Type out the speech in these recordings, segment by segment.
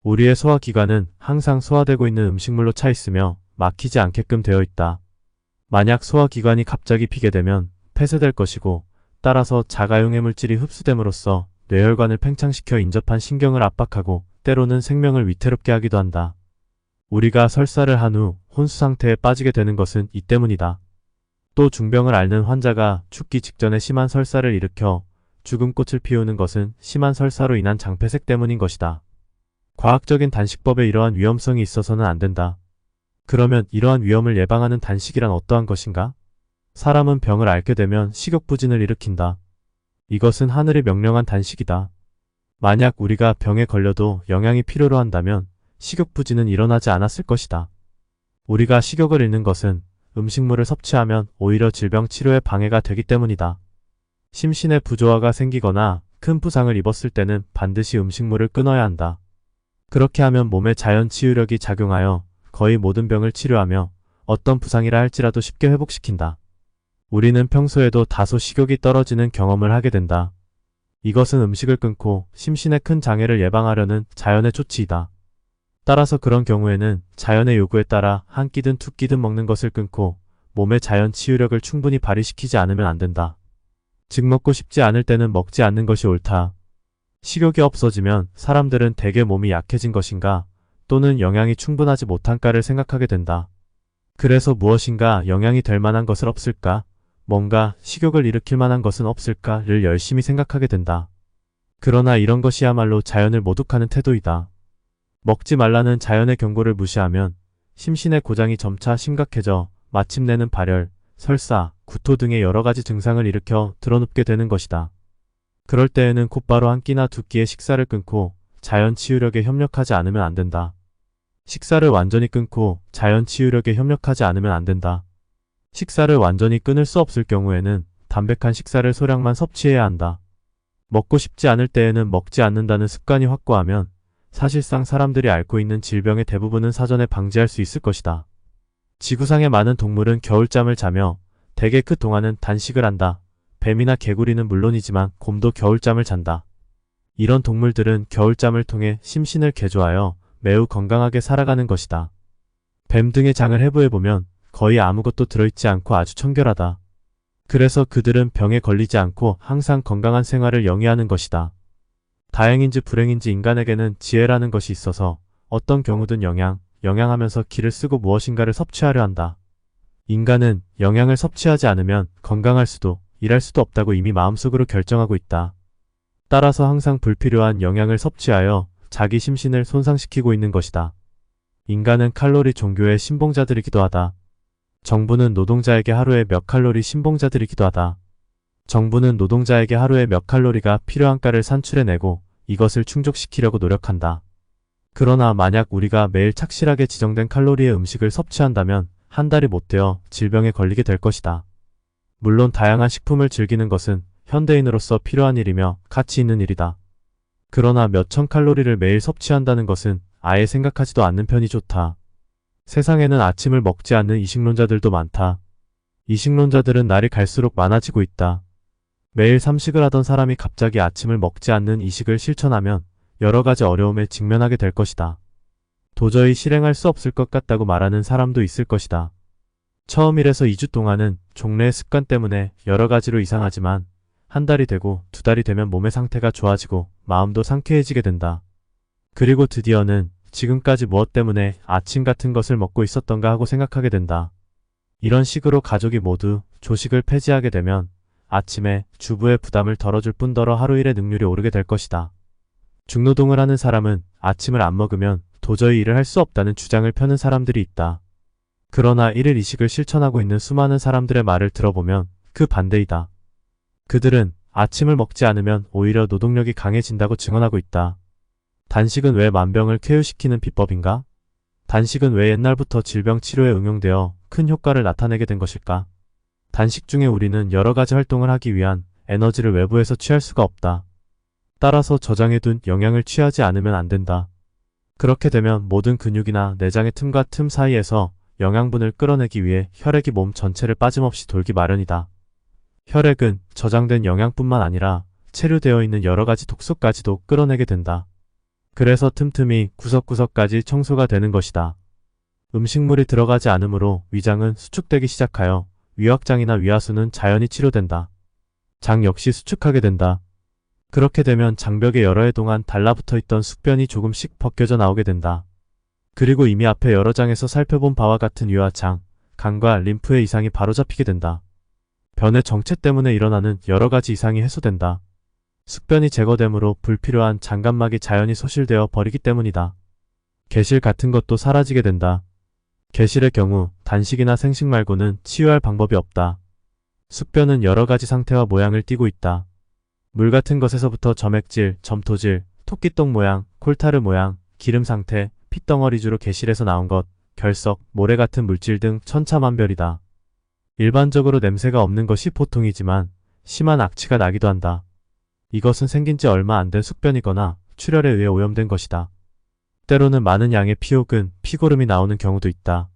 우리의 소화기관은 항상 소화되고 있는 음식물로 차 있으며 막히지 않게끔 되어 있다. 만약 소화기관이 갑자기 비게 되면 폐쇄될 것이고, 따라서 자가용해 물질이 흡수됨으로써 뇌혈관을 팽창시켜 인접한 신경을 압박하고 때로는 생명을 위태롭게 하기도 한다. 우리가 설사를 한 후 혼수 상태에 빠지게 되는 것은 이 때문이다. 또 중병을 앓는 환자가 죽기 직전에 심한 설사를 일으켜 죽음꽃을 피우는 것은 심한 설사로 인한 장폐색 때문인 것이다. 과학적인 단식법에 이러한 위험성이 있어서는 안 된다. 그러면 이러한 위험을 예방하는 단식이란 어떠한 것인가? 사람은 병을 앓게 되면 식욕부진을 일으킨다. 이것은 하늘이 명령한 단식이다. 만약 우리가 병에 걸려도 영양이 필요로 한다면 식욕부진은 일어나지 않았을 것이다. 우리가 식욕을 잃는 것은 음식물을 섭취하면 오히려 질병 치료에 방해가 되기 때문이다. 심신의 부조화가 생기거나 큰 부상을 입었을 때는 반드시 음식물을 끊어야 한다. 그렇게 하면 몸의 자연 치유력이 작용하여 거의 모든 병을 치료하며 어떤 부상이라 할지라도 쉽게 회복시킨다. 우리는 평소에도 다소 식욕이 떨어지는 경험을 하게 된다. 이것은 음식을 끊고 심신의 큰 장애를 예방하려는 자연의 조치이다. 따라서 그런 경우에는 자연의 요구에 따라 한 끼든 두 끼든 먹는 것을 끊고 몸의 자연 치유력을 충분히 발휘시키지 않으면 안 된다. 즉 먹고 싶지 않을 때는 먹지 않는 것이 옳다. 식욕이 없어지면 사람들은 대개 몸이 약해진 것인가 또는 영양이 충분하지 못한가를 생각하게 된다. 그래서 무엇인가 영양이 될 만한 것은 없을까? 뭔가 식욕을 일으킬 만한 것은 없을까를 열심히 생각하게 된다. 그러나 이런 것이야말로 자연을 모독하는 태도이다. 먹지 말라는 자연의 경고를 무시하면 심신의 고장이 점차 심각해져 마침내는 발열, 설사, 구토 등의 여러 가지 증상을 일으켜 드러눕게 되는 것이다. 그럴 때에는 곧바로 한 끼나 두 끼의 식사를 끊고 자연 치유력에 협력하지 않으면 안 된다. 식사를 완전히 끊고 자연 치유력에 협력하지 않으면 안 된다. 식사를 완전히 끊을 수 없을 경우에는 담백한 식사를 소량만 섭취해야 한다. 먹고 싶지 않을 때에는 먹지 않는다는 습관이 확고하면 사실상 사람들이 앓고 있는 질병의 대부분은 사전에 방지할 수 있을 것이다. 지구상의 많은 동물은 겨울잠을 자며 대개 그 동안은 단식을 한다. 뱀이나 개구리는 물론이지만 곰도 겨울잠을 잔다. 이런 동물들은 겨울잠을 통해 심신을 개조하여 매우 건강하게 살아가는 것이다. 뱀 등의 장을 해부해보면 거의 아무것도 들어있지 않고 아주 청결하다. 그래서 그들은 병에 걸리지 않고 항상 건강한 생활을 영위하는 것이다. 다행인지 불행인지 인간에게는 지혜라는 것이 있어서 어떤 경우든 영양하면서 기를 쓰고 무엇인가를 섭취하려 한다. 인간은 영양을 섭취하지 않으면 건강할 수도 일할 수도 없다고 이미 마음속으로 결정하고 있다. 따라서 항상 불필요한 영양을 섭취하여 자기 심신을 손상시키고 있는 것이다. 인간은 칼로리 종교의 신봉자들이기도 하다. 정부는 노동자에게 하루에 몇 칼로리 신봉자들이기도 하다. 정부는 노동자에게 하루에 몇 칼로리가 필요한가를 산출해내고 이것을 충족시키려고 노력한다. 그러나 만약 우리가 매일 착실하게 지정된 칼로리의 음식을 섭취한다면 한 달이 못 되어 질병에 걸리게 될 것이다. 물론 다양한 식품을 즐기는 것은 현대인으로서 필요한 일이며 가치 있는 일이다. 그러나 몇천 칼로리를 매일 섭취한다는 것은 아예 생각하지도 않는 편이 좋다. 세상에는 아침을 먹지 않는 이식론자들도 많다. 이식론자들은 날이 갈수록 많아지고 있다. 매일 삼식을 하던 사람이 갑자기 아침을 먹지 않는 이식을 실천하면 여러 가지 어려움에 직면하게 될 것이다. 도저히 실행할 수 없을 것 같다고 말하는 사람도 있을 것이다. 처음 1에서 2주 동안은 종래의 습관 때문에 여러 가지로 이상하지만 한 달이 되고 두 달이 되면 몸의 상태가 좋아지고 마음도 상쾌해지게 된다. 그리고 드디어는 지금까지 무엇 때문에 아침 같은 것을 먹고 있었던가 하고 생각하게 된다. 이런 식으로 가족이 모두 조식을 폐지하게 되면 아침에 주부의 부담을 덜어줄 뿐더러 하루 일의 능률이 오르게 될 것이다. 중노동을 하는 사람은 아침을 안 먹으면 도저히 일을 할 수 없다는 주장을 펴는 사람들이 있다. 그러나 1일 이식을 실천하고 있는 수많은 사람들의 말을 들어보면 그 반대이다. 그들은 아침을 먹지 않으면 오히려 노동력이 강해진다고 증언하고 있다. 단식은 왜 만병을 쾌유시키는 비법인가? 단식은 왜 옛날부터 질병 치료에 응용되어 큰 효과를 나타내게 된 것일까? 단식 중에 우리는 여러 가지 활동을 하기 위한 에너지를 외부에서 취할 수가 없다. 따라서 저장해둔 영양을 취하지 않으면 안 된다. 그렇게 되면 모든 근육이나 내장의 틈과 틈 사이에서 영양분을 끌어내기 위해 혈액이 몸 전체를 빠짐없이 돌기 마련이다. 혈액은 저장된 영양뿐만 아니라 체류되어 있는 여러 가지 독소까지도 끌어내게 된다. 그래서 틈틈이 구석구석까지 청소가 되는 것이다. 음식물이 들어가지 않으므로 위장은 수축되기 시작하여 위확장이나 위하수는 자연히 치료된다. 장 역시 수축하게 된다. 그렇게 되면 장벽에 여러 해 동안 달라붙어 있던 숙변이 조금씩 벗겨져 나오게 된다. 그리고 이미 앞에 여러 장에서 살펴본 바와 같은 위와 장, 간과 림프의 이상이 바로잡히게 된다. 변의 정체 때문에 일어나는 여러 가지 이상이 해소된다. 숙변이 제거되므로 불필요한 장간막이 자연히 소실되어 버리기 때문이다. 개실 같은 것도 사라지게 된다. 개실의 경우 단식이나 생식 말고는 치유할 방법이 없다. 숙변은 여러 가지 상태와 모양을 띠고 있다. 물 같은 것에서부터 점액질, 점토질, 토끼똥 모양, 콜타르 모양, 기름 상태, 핏덩어리주로 개실에서 나온 것, 결석, 모래 같은 물질 등 천차만별이다. 일반적으로 냄새가 없는 것이 보통이지만 심한 악취가 나기도 한다. 이것은 생긴 지 얼마 안 된 숙변이거나 출혈에 의해 오염된 것이다. 때로는 많은 양의 피혹은 피고름이 나오는 경우도 있다.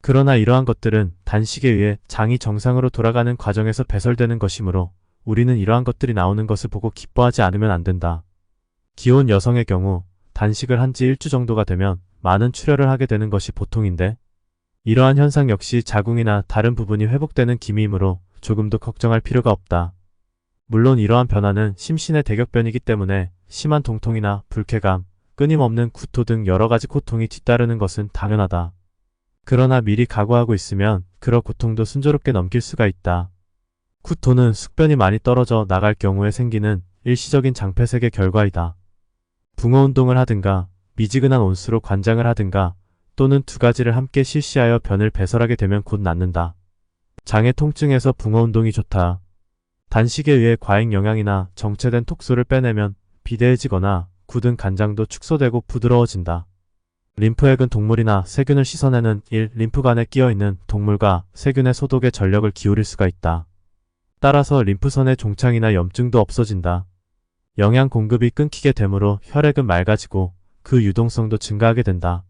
그러나 이러한 것들은 단식에 의해 장이 정상으로 돌아가는 과정에서 배설되는 것이므로 우리는 이러한 것들이 나오는 것을 보고 기뻐하지 않으면 안 된다. 기혼 여성의 경우 단식을 한 지 1주 정도가 되면 많은 출혈을 하게 되는 것이 보통인데 이러한 현상 역시 자궁이나 다른 부분이 회복되는 기미이므로 조금도 걱정할 필요가 없다. 물론 이러한 변화는 심신의 대격변이기 때문에 심한 통통이나 불쾌감, 끊임없는 구토 등 여러 가지 고통이 뒤따르는 것은 당연하다. 그러나 미리 각오하고 있으면 그런 고통도 순조롭게 넘길 수가 있다. 구토는 숙변이 많이 떨어져 나갈 경우에 생기는 일시적인 장폐색의 결과이다. 붕어 운동을 하든가 미지근한 온수로 관장을 하든가 또는 두 가지를 함께 실시하여 변을 배설하게 되면 곧 낫는다. 장의 통증에서 붕어 운동이 좋다. 단식에 의해 과잉 영양이나 정체된 톡소를 빼내면 비대해지거나 굳은 간장도 축소되고 부드러워진다. 림프액은 동물이나 세균을 씻어내는 림프관에 끼어있는 동물과 세균의 소독에 전력을 기울일 수가 있다. 따라서 림프선의 종창이나 염증도 없어진다. 영양 공급이 끊기게 되므로 혈액은 맑아지고 그 유동성도 증가하게 된다.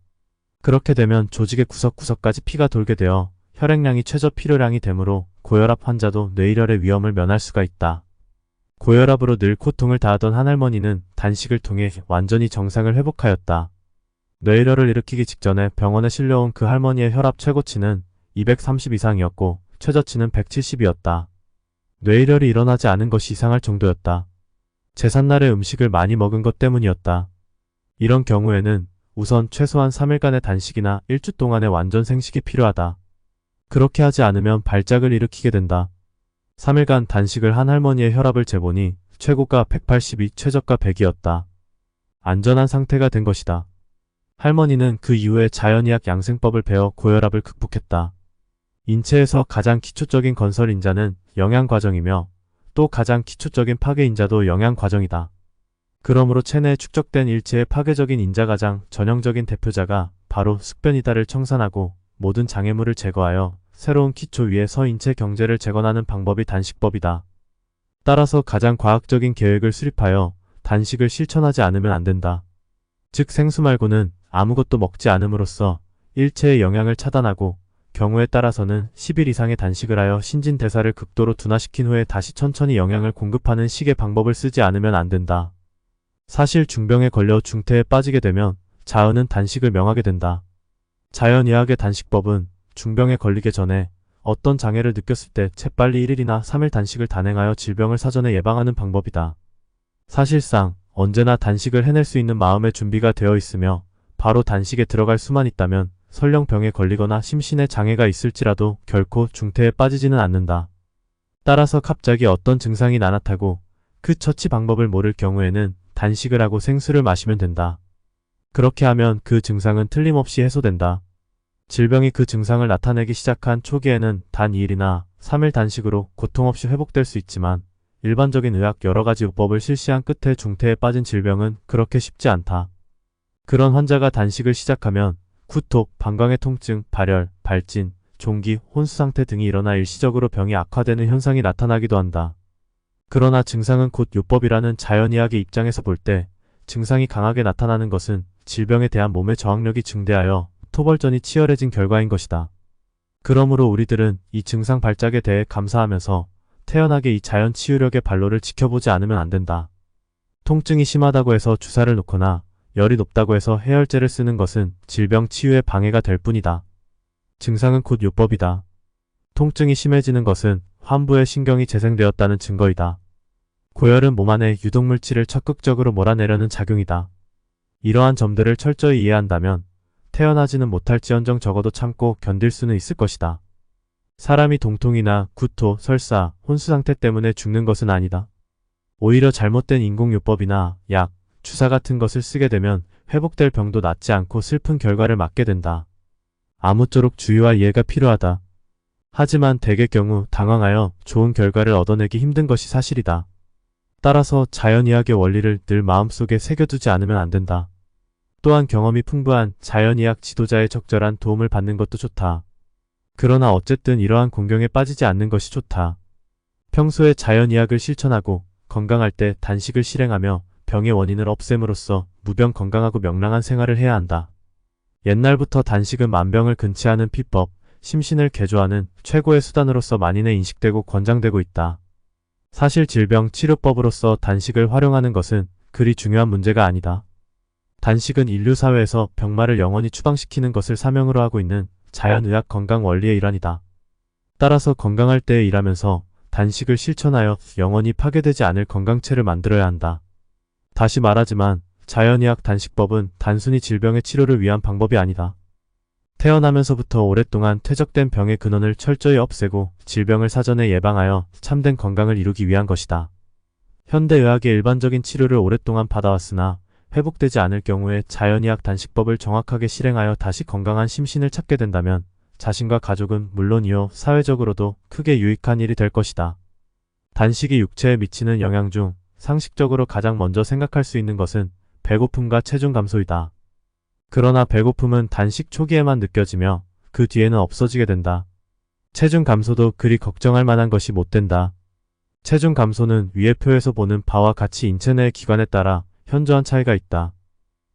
그렇게 되면 조직의 구석구석까지 피가 돌게 되어 혈액량이 최저 필요량이 되므로 고혈압 환자도 뇌일혈의 위험을 면할 수가 있다. 고혈압으로 늘 고통을 다하던 한 할머니는 단식을 통해 완전히 정상을 회복하였다. 뇌일혈을 일으키기 직전에 병원에 실려온 그 할머니의 혈압 최고치는 230 이상이었고 최저치는 170이었다. 뇌일혈이 일어나지 않은 것이 이상할 정도였다. 제삿날에 음식을 많이 먹은 것 때문이었다. 이런 경우에는 우선 최소한 3일간의 단식이나 1주 동안의 완전 생식이 필요하다. 그렇게 하지 않으면 발작을 일으키게 된다. 3일간 단식을 한 할머니의 혈압을 재보니 최고가 182, 최저가 100이었다. 안전한 상태가 된 것이다. 할머니는 그 이후에 자연의학 양생법을 배워 고혈압을 극복했다. 인체에서 가장 기초적인 건설인자는 영양과정이며 또 가장 기초적인 파괴인자도 영양과정이다. 그러므로 체내에 축적된 일체의 파괴적인 인자 가장 전형적인 대표자가 바로 숙변이다를 청산하고 모든 장애물을 제거하여 새로운 기초 위에 서 인체 경제를 재건하는 방법이 단식법이다. 따라서 가장 과학적인 계획을 수립하여 단식을 실천하지 않으면 안 된다. 즉 생수 말고는 아무것도 먹지 않음으로써 일체의 영양을 차단하고 경우에 따라서는 10일 이상의 단식을 하여 신진대사를 극도로 둔화시킨 후에 다시 천천히 영양을 공급하는 식의 방법을 쓰지 않으면 안 된다. 사실 중병에 걸려 중태에 빠지게 되면 자은은 단식을 명하게 된다. 자연의학의 단식법은 중병에 걸리기 전에 어떤 장애를 느꼈을 때 재빨리 1일이나 3일 단식을 단행하여 질병을 사전에 예방하는 방법이다. 사실상 언제나 단식을 해낼 수 있는 마음의 준비가 되어 있으며 바로 단식에 들어갈 수만 있다면 설령 병에 걸리거나 심신의 장애가 있을지라도 결코 중태에 빠지지는 않는다. 따라서 갑자기 어떤 증상이 나타나고 그 처치 방법을 모를 경우에는 단식을 하고 생수를 마시면 된다. 그렇게 하면 그 증상은 틀림없이 해소된다. 질병이 그 증상을 나타내기 시작한 초기에는 단 2일이나 3일 단식으로 고통 없이 회복될 수 있지만 일반적인 의학 여러가지 요법을 실시한 끝에 중태에 빠진 질병은 그렇게 쉽지 않다. 그런 환자가 단식을 시작하면 구토, 방광의 통증, 발열, 발진, 종기, 혼수상태 등이 일어나 일시적으로 병이 악화되는 현상이 나타나기도 한다. 그러나 증상은 곧 요법이라는 자연의학의 입장에서 볼 때 증상이 강하게 나타나는 것은 질병에 대한 몸의 저항력이 증대하여 토벌전이 치열해진 결과인 것이다. 그러므로 우리들은 이 증상 발작에 대해 감사하면서 태연하게 이 자연 치유력의 발로를 지켜보지 않으면 안 된다. 통증이 심하다고 해서 주사를 놓거나 열이 높다고 해서 해열제를 쓰는 것은 질병 치유에 방해가 될 뿐이다. 증상은 곧 요법이다. 통증이 심해지는 것은 환부의 신경이 재생되었다는 증거이다. 고열은 몸 안에 유독물질을 적극적으로 몰아내려는 작용이다. 이러한 점들을 철저히 이해한다면 태어나지는 못할지언정 적어도 참고 견딜 수는 있을 것이다. 사람이 동통이나 구토, 설사, 혼수 상태 때문에 죽는 것은 아니다. 오히려 잘못된 인공요법이나 약, 주사 같은 것을 쓰게 되면 회복될 병도 낫지 않고 슬픈 결과를 맞게 된다. 아무쪼록 주의와 이해가 필요하다. 하지만 대개 경우 당황하여 좋은 결과를 얻어내기 힘든 것이 사실이다. 따라서 자연의학의 원리를 늘 마음속에 새겨두지 않으면 안 된다. 또한 경험이 풍부한 자연의학 지도자의 적절한 도움을 받는 것도 좋다. 그러나 어쨌든 이러한 공경에 빠지지 않는 것이 좋다. 평소에 자연의학을 실천하고 건강할 때 단식을 실행하며 병의 원인을 없앰으로써 무병 건강하고 명랑한 생활을 해야 한다. 옛날부터 단식은 만병을 근치하는 비법, 심신을 개조하는 최고의 수단으로서 만인에 인식되고 권장되고 있다. 사실 질병 치료법으로서 단식을 활용하는 것은 그리 중요한 문제가 아니다. 단식은 인류 사회에서 병마를 영원히 추방시키는 것을 사명으로 하고 있는 자연의학 건강 원리의 일환이다. 따라서 건강할 때에 일하면서 단식을 실천하여 영원히 파괴되지 않을 건강체를 만들어야 한다. 다시 말하지만 자연의학 단식법은 단순히 질병의 치료를 위한 방법이 아니다. 태어나면서부터 오랫동안 퇴적된 병의 근원을 철저히 없애고 질병을 사전에 예방하여 참된 건강을 이루기 위한 것이다. 현대의학의 일반적인 치료를 오랫동안 받아왔으나 회복되지 않을 경우에 자연의학 단식법을 정확하게 실행하여 다시 건강한 심신을 찾게 된다면 자신과 가족은 물론이요 사회적으로도 크게 유익한 일이 될 것이다. 단식이 육체에 미치는 영향 중 상식적으로 가장 먼저 생각할 수 있는 것은 배고픔과 체중 감소이다. 그러나 배고픔은 단식 초기에만 느껴지며 그 뒤에는 없어지게 된다. 체중 감소도 그리 걱정할 만한 것이 못 된다. 체중 감소는 위의 표에서 보는 바와 같이 인체 내의 기관에 따라 현저한 차이가 있다.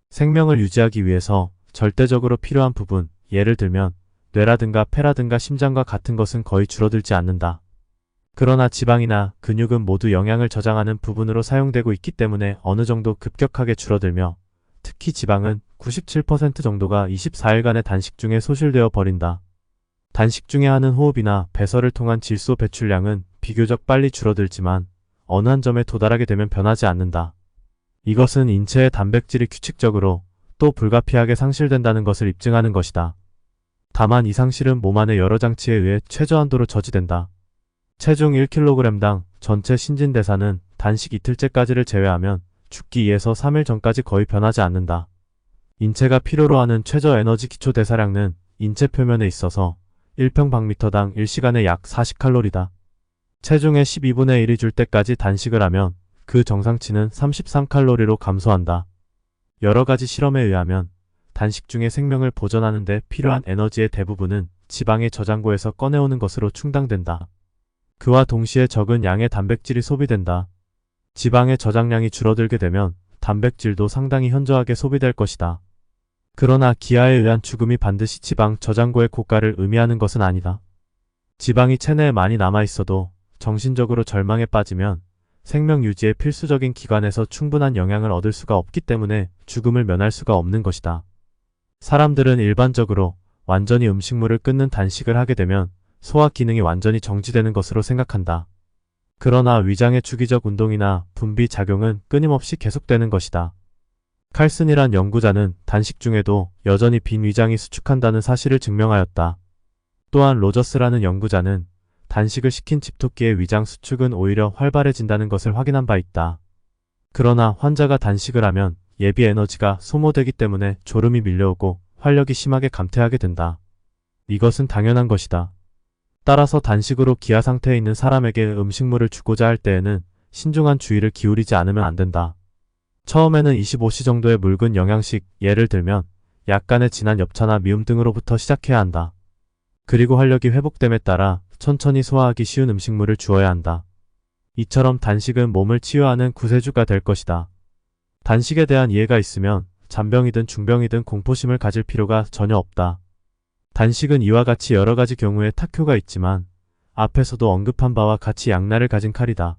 생명을 유지하기 위해서 절대적으로 필요한 부분, 예를 들면 뇌라든가 폐라든가 심장과 같은 것은 거의 줄어들지 않는다. 그러나 지방이나 근육은 모두 영양을 저장하는 부분으로 사용되고 있기 때문에 어느 정도 급격하게 줄어들며 특히 지방은 97% 정도가 24일간의 단식 중에 소실되어 버린다. 단식 중에 하는 호흡이나 배설을 통한 질소 배출량은 비교적 빨리 줄어들지만 어느 한 점에 도달하게 되면 변하지 않는다. 이것은 인체의 단백질이 규칙적으로 또 불가피하게 상실된다는 것을 입증하는 것이다. 다만 이 상실은 몸 안의 여러 장치에 의해 최저한도로 저지된다. 체중 1kg당 전체 신진대사는 단식 이틀째까지를 제외하면 죽기 2에서 3일 전까지 거의 변하지 않는다. 인체가 필요로 하는 최저 에너지 기초 대사량은 인체 표면에 있어서 1평방미터당 1시간에 약 40칼로리다. 체중의 12분의 1이 줄 때까지 단식을 하면 그 정상치는 33칼로리로 감소한다. 여러 가지 실험에 의하면 단식 중에 생명을 보존하는 데 필요한 에너지의 대부분은 지방의 저장고에서 꺼내오는 것으로 충당된다. 그와 동시에 적은 양의 단백질이 소비된다. 지방의 저장량이 줄어들게 되면 단백질도 상당히 현저하게 소비될 것이다. 그러나 기아에 의한 죽음이 반드시 지방 저장고의 고가를 의미하는 것은 아니다. 지방이 체내에 많이 남아있어도 정신적으로 절망에 빠지면 생명 유지의 필수적인 기관에서 충분한 영양을 얻을 수가 없기 때문에 죽음을 면할 수가 없는 것이다. 사람들은 일반적으로 완전히 음식물을 끊는 단식을 하게 되면 소화 기능이 완전히 정지되는 것으로 생각한다. 그러나 위장의 주기적 운동이나 분비 작용은 끊임없이 계속되는 것이다. 칼슨이란 연구자는 단식 중에도 여전히 빈 위장이 수축한다는 사실을 증명하였다. 또한 로저스라는 연구자는 단식을 시킨 집토끼의 위장 수축은 오히려 활발해진다는 것을 확인한 바 있다. 그러나 환자가 단식을 하면 예비 에너지가 소모되기 때문에 졸음이 밀려오고 활력이 심하게 감퇴하게 된다. 이것은 당연한 것이다. 따라서 단식으로 기아 상태에 있는 사람에게 음식물을 주고자 할 때에는 신중한 주의를 기울이지 않으면 안 된다. 처음에는 25시 정도의 묽은 영양식, 예를 들면 약간의 진한 엽차나 미음 등으로부터 시작해야 한다. 그리고 활력이 회복됨에 따라 천천히 소화하기 쉬운 음식물을 주어야 한다. 이처럼 단식은 몸을 치유하는 구세주가 될 것이다. 단식에 대한 이해가 있으면 잔병이든 중병이든 공포심을 가질 필요가 전혀 없다. 단식은 이와 같이 여러 가지 경우에 탁효가 있지만 앞에서도 언급한 바와 같이 양날을 가진 칼이다.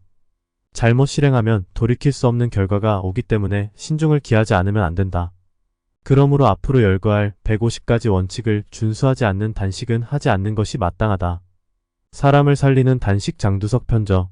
잘못 실행하면 돌이킬 수 없는 결과가 오기 때문에 신중을 기하지 않으면 안 된다. 그러므로 앞으로 열거할 150가지 원칙을 준수하지 않는 단식은 하지 않는 것이 마땅하다. 사람을 살리는 단식 장두석 편저.